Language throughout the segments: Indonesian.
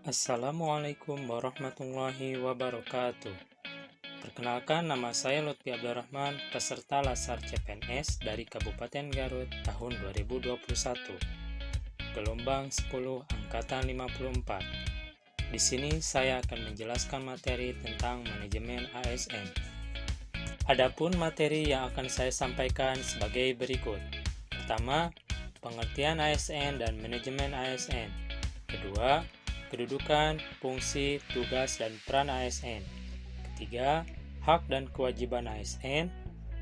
Assalamualaikum warahmatullahi wabarakatuh. Perkenalkan, nama saya Lutfi Abdurrahman, peserta Lasar CPNS dari Kabupaten Garut tahun 2021, gelombang 10 angkatan 54. Di sini saya akan menjelaskan materi tentang manajemen ASN. Adapun materi yang akan saya sampaikan sebagai berikut. Pertama, pengertian ASN dan manajemen ASN. Kedua, kedudukan, fungsi, tugas, dan peran ASN. Ketiga, hak dan kewajiban ASN.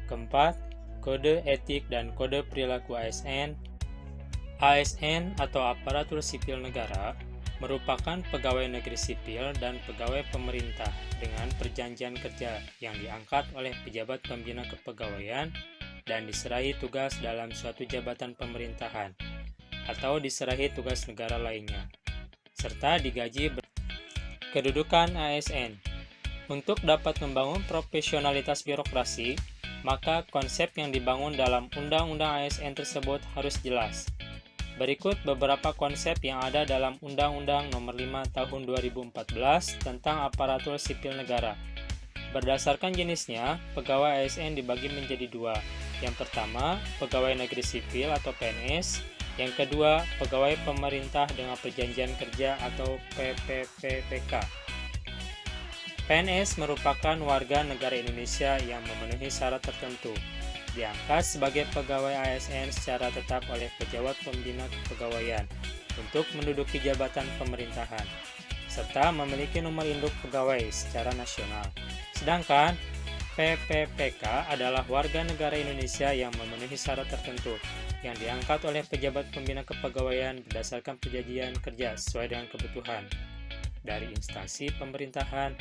Keempat, kode etik dan kode perilaku ASN. ASN atau aparatur sipil negara merupakan pegawai negeri sipil dan pegawai pemerintah dengan perjanjian kerja yang diangkat oleh pejabat pembina kepegawaian dan diserahi tugas dalam suatu jabatan pemerintahan atau diserahi tugas negara lainnya, serta digaji. Kedudukan ASN. Untuk dapat membangun profesionalitas birokrasi, maka konsep yang dibangun dalam Undang-Undang ASN tersebut harus jelas. Berikut beberapa konsep yang ada dalam Undang-Undang Nomor 5 Tahun 2014 tentang aparatur sipil negara. Berdasarkan jenisnya, pegawai ASN dibagi menjadi dua. Yang pertama, pegawai negeri sipil atau PNS. Yang kedua, pegawai pemerintah dengan perjanjian kerja atau PPPK. PNS merupakan warga negara Indonesia yang memenuhi syarat tertentu, diangkat sebagai pegawai ASN secara tetap oleh pejabat pembina kepegawaian untuk menduduki jabatan pemerintahan, serta memiliki nomor induk pegawai secara nasional. Sedangkan PPPK adalah warga negara Indonesia yang memenuhi syarat tertentu, yang diangkat oleh pejabat pembina kepegawaian berdasarkan perjanjian kerja sesuai dengan kebutuhan dari instansi pemerintahan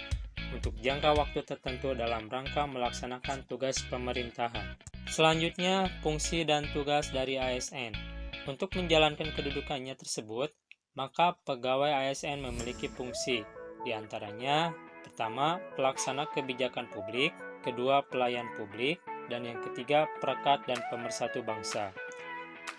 untuk jangka waktu tertentu dalam rangka melaksanakan tugas pemerintahan. Selanjutnya, fungsi dan tugas dari ASN. Untuk menjalankan kedudukannya tersebut, maka pegawai ASN memiliki fungsi, diantaranya pertama, pelaksana kebijakan publik, kedua, pelayan publik, dan yang ketiga, perekat dan pemersatu bangsa.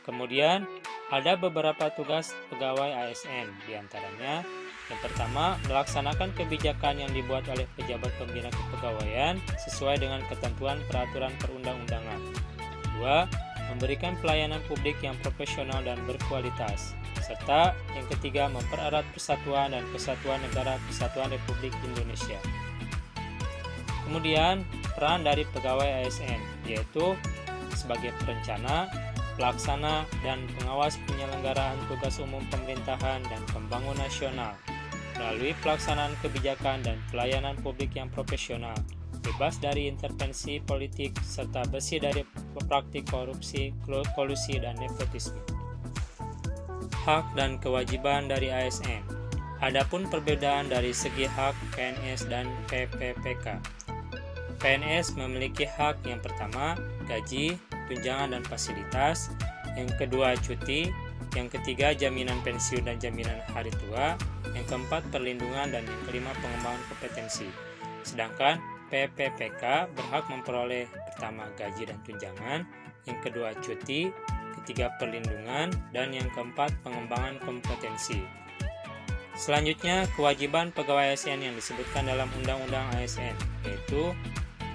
Kemudian, ada beberapa tugas pegawai ASN, diantaranya yang pertama, melaksanakan kebijakan yang dibuat oleh pejabat pembina kepegawaian sesuai dengan ketentuan peraturan perundang-undangan. Kedua, memberikan pelayanan publik yang profesional dan berkualitas. Serta yang ketiga, mempererat persatuan dan kesatuan negara Kesatuan Republik Indonesia. Kemudian, peran dari pegawai ASN, yaitu sebagai perencana, pelaksana, dan pengawas penyelenggaraan tugas umum pemerintahan dan pembangunan nasional melalui pelaksanaan kebijakan dan pelayanan publik yang profesional, bebas dari intervensi politik, serta bersih dari praktik korupsi, kolusi, dan nepotisme. Hak dan kewajiban dari ASN. Adapun perbedaan dari segi hak PNS dan PPPK. PNS memiliki hak yang pertama, gaji, tunjangan dan fasilitas, yang kedua, cuti, yang ketiga, jaminan pensiun dan jaminan hari tua, yang keempat, perlindungan, dan yang kelima, pengembangan kompetensi. Sedangkan PPPK berhak memperoleh pertama, gaji dan tunjangan, yang kedua, cuti, ketiga, perlindungan, dan yang keempat, pengembangan kompetensi. Selanjutnya, kewajiban pegawai ASN yang disebutkan dalam Undang-Undang ASN, yaitu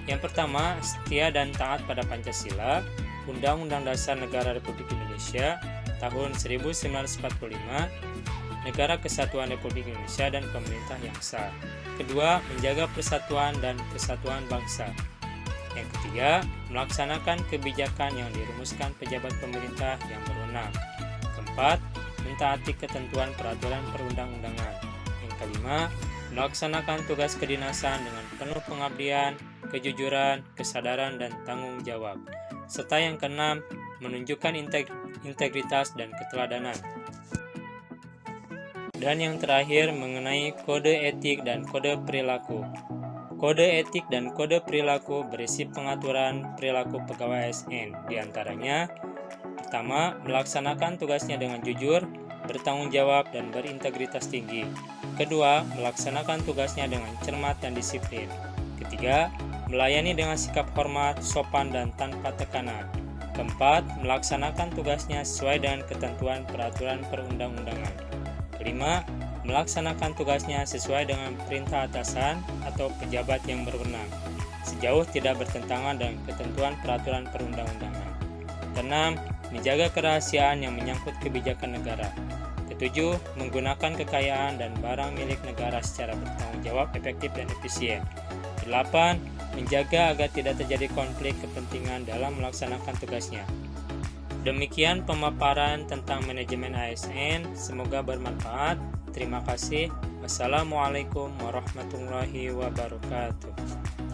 yang pertama, setia dan taat pada Pancasila, Undang-Undang Dasar Negara Republik Indonesia tahun 1945, Negara Kesatuan Republik Indonesia, dan pemerintah yang sah. Kedua, menjaga persatuan dan kesatuan bangsa. Yang ketiga, melaksanakan kebijakan yang dirumuskan pejabat pemerintah yang berwenang. Keempat, mentaati ketentuan peraturan perundang-undangan. Yang kelima, melaksanakan tugas kedinasan dengan penuh pengabdian, kejujuran, kesadaran, dan tanggung jawab. Serta yang keenam, menunjukkan integritas dan keteladanan. Dan yang terakhir, mengenai kode etik dan kode perilaku. Kode etik dan kode perilaku berisi pengaturan perilaku pegawai ASN, diantaranya pertama, melaksanakan tugasnya dengan jujur, bertanggung jawab, dan berintegritas tinggi. Kedua, melaksanakan tugasnya dengan cermat dan disiplin. Ketiga, melayani dengan sikap hormat, sopan, dan tanpa tekanan. Keempat, melaksanakan tugasnya sesuai dengan ketentuan peraturan perundang-undangan. Kelima, melaksanakan tugasnya sesuai dengan perintah atasan atau pejabat yang berwenang, sejauh tidak bertentangan dengan ketentuan peraturan perundang-undangan. Keenam, menjaga kerahasiaan yang menyangkut kebijakan negara. Ketujuh, menggunakan kekayaan dan barang milik negara secara bertanggung jawab, efektif, dan efisien. Delapan, menjaga agar tidak terjadi konflik kepentingan dalam melaksanakan tugasnya. Demikian pemaparan tentang manajemen ASN, semoga bermanfaat. Terima kasih. Wassalamualaikum warahmatullahi wabarakatuh.